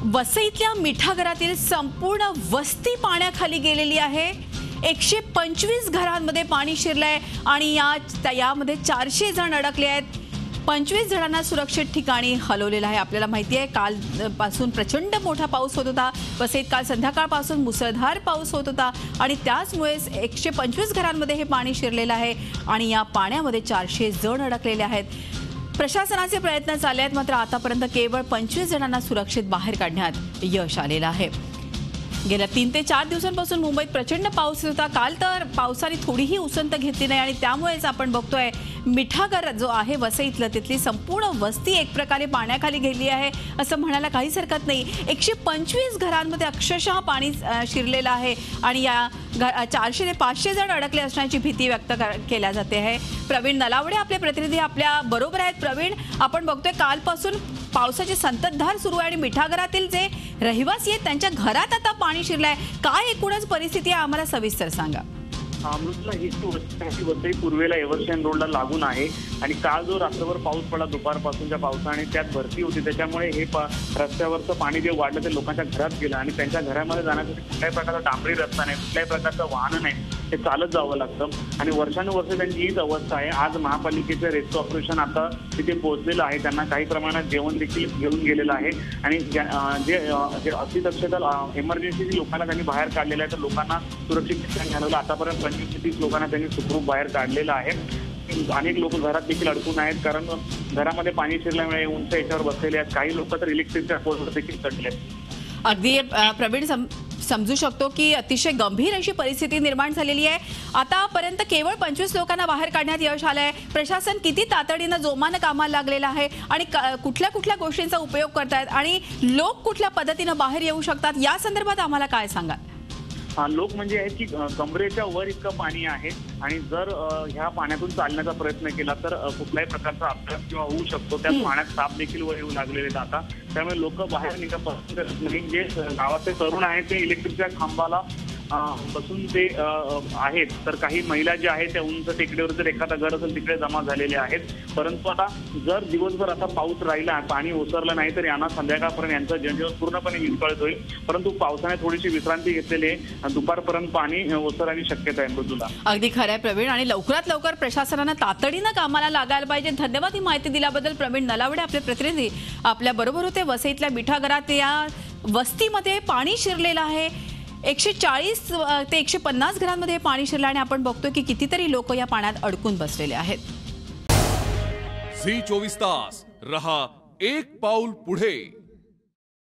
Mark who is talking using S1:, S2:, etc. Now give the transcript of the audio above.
S1: वसईतल्या मिठागरातील संपूर्ण वस्ती पाण्याखाली गेलेली आहे। 125 घरांमध्ये पाणी शिरलंय आणि यामध्ये 400 जण अडकले आहेत। 25 जणांना सुरक्षित ठिकाणी हलवलेलं आहे। आपल्याला माहिती आहे काल पासून प्रचंड मोठा पाऊस होत होता। वसईत काल संध्याकाळपासून मुसळधार पाऊस होत होता आणि त्याचमुळे 125 घरांमध्ये हे पाणी शिरलेलं आहे आणि या पाण्यामध्ये 400 जण अडकलेले आहेत। प्रशासनाचे प्रयत्न चालले आहेत, मात्र आतापर्यंत केवळ 25 जणांना सुरक्षित बाहेर काढण्यात यश आलेलं आहे। गेल्या 3 ते 4 दिवसांपासून मुंबईत प्रचंड पाऊस होता। काल तर पावसाने थोडीही उसंत घेतली नाही आणि त्यामुळेच आपण बघतोय मिठागर जो आहे वसईतलं तिथली संपूर्ण वस्ती एक प्रकारे पाण्याखाली गेली आहे असं म्हणायला काहीच हरकत नाही। 125 घरांमध्ये अक्षरशः पाणी शिरलेलं आहे आणि या 400 ते 500 जण अडकले असण्याची भीती व्यक्त केल्या जाते आहे। प्रवीण नलावडे आपले प्रतिनिधी आपल्या बरोबर आहेत। प्रवीण, आपण बघतोय कालपासून पावसाची संततधार सुरू आहे आणि मिठागरातील जे रहिवासी आहेत त्यांच्या घरात आता पाणी शिरलंय। काय एकूणच परिस्थिती आहे आम्हाला सविस्तर सांगा।
S2: अमृतला ही वसई पूर्वेला एव्हरशेन रोडला लागून आहे आणि काल जो रात्रभर पाऊस पडला दुपारपासूनच्या पावसाने त्यात भरती होती, त्याच्यामुळे हे रस्त्यावरचं पाणी जे वाढलं ते लोकांच्या घरात गेलं आणि त्यांच्या घरामध्ये जाण्यासाठी कुठल्याही प्रकारचा डांबरी रस्ता नाही, कुठल्याही प्रकारचं वाहन नाही, ते चालत जावं लागतं आणि वर्षानुवर्ष त्यांची हीच अवस्था आहे। आज महापालिकेचं रेस्क्यू ऑपरेशन आता तिथे पोहोचलेलं आहे। त्यांना काही प्रमाणात जेवण देखील घेऊन गेलेलं आहे आणि जे अतिदक्षता इमर्जन्सी लोकांना त्यांनी बाहेर काढलेलं आहे, तर लोकांना सुरक्षित ठिकाणी घालवलं। आतापर्यंत 25 ते 30 लोकांना त्यांनी सुखरूप बाहेर काढलेलं आहे। अनेक लोक घरात देखील अडकून आहेत, कारण घरामध्ये पाणी शिरल्यामुळे उंच याच्यावर बसलेले आहेत। काही लोक तर इलेक्ट्रिकच्या पोलवर देखील चढले आहेत।
S1: अगदी प्रवीण, समजू शकतो की अतिशय गंभीर अशी परिस्थिती निर्माण झालेली आहे। आतापर्यंत केवळ 25 लोकांना बाहेर काढण्यात यश आलंय। प्रशासन किती तातडीनं जोमानं कामाला लागलेलं आहे आणि कुठल्या कुठल्या गोष्टींचा उपयोग करतायत आणि लोक कुठल्या पद्धतीनं बाहेर येऊ शकतात या संदर्भात आम्हाला काय सांगाल?
S2: लोक म्हणजे आहेत की कमरेच्या वर इतकं पाणी आहे आणि जर ह्या पाण्यातून चालण्याचा प्रयत्न केला तर कुठल्याही प्रकारचा अपघात किंवा होऊ शकतो। त्या पाण्यात साप देखील वर येऊ लागलेले आता, त्यामुळे लोक बाहेर निघा पसंत करत नाही। जे गावाचे तरुण आहेत ते इलेक्ट्रिकच्या खांबाला बसून ते आहेत, तर काही महिला ज्या आहेत त्या उंच टेकडीवर जर एखादा घर असेल तिकडे जमा झालेले आहेत। परंतु आता जर दिवसभर असा पाऊस राहिला, पाणी ओसरलं नाही तर यांना संध्याकाळपर्यंत यांचं जनजीवन पूर्णपणे विस्कळीत होईल। परंतु पावसाने थोडीशी विश्रांती घेतलेली आहे, दुपारपर्यंत पाणी ओसरण्याची शक्यता आहे। मृदुला,
S1: अगदी खरं आहे प्रवीण, आणि लवकरात लवकर प्रशासनानं तातडीनं कामाला लागायला पाहिजे। धन्यवाद ही माहिती दिल्याबद्दल। प्रवीण नलावडे आपले प्रतिनिधी आपल्या बरोबर होते। वसईतल्या मिठागरात या वस्तीमध्ये पाणी शिरलेलं आहे। 140 ते 150 घरांमध्ये पाणी शिरलं आणि आपण बघतोय की कितीतरी लोक या पाण्यात अडकून बसलेले आहेत।
S3: झी 24 तास रहा एक पाऊल पुढे।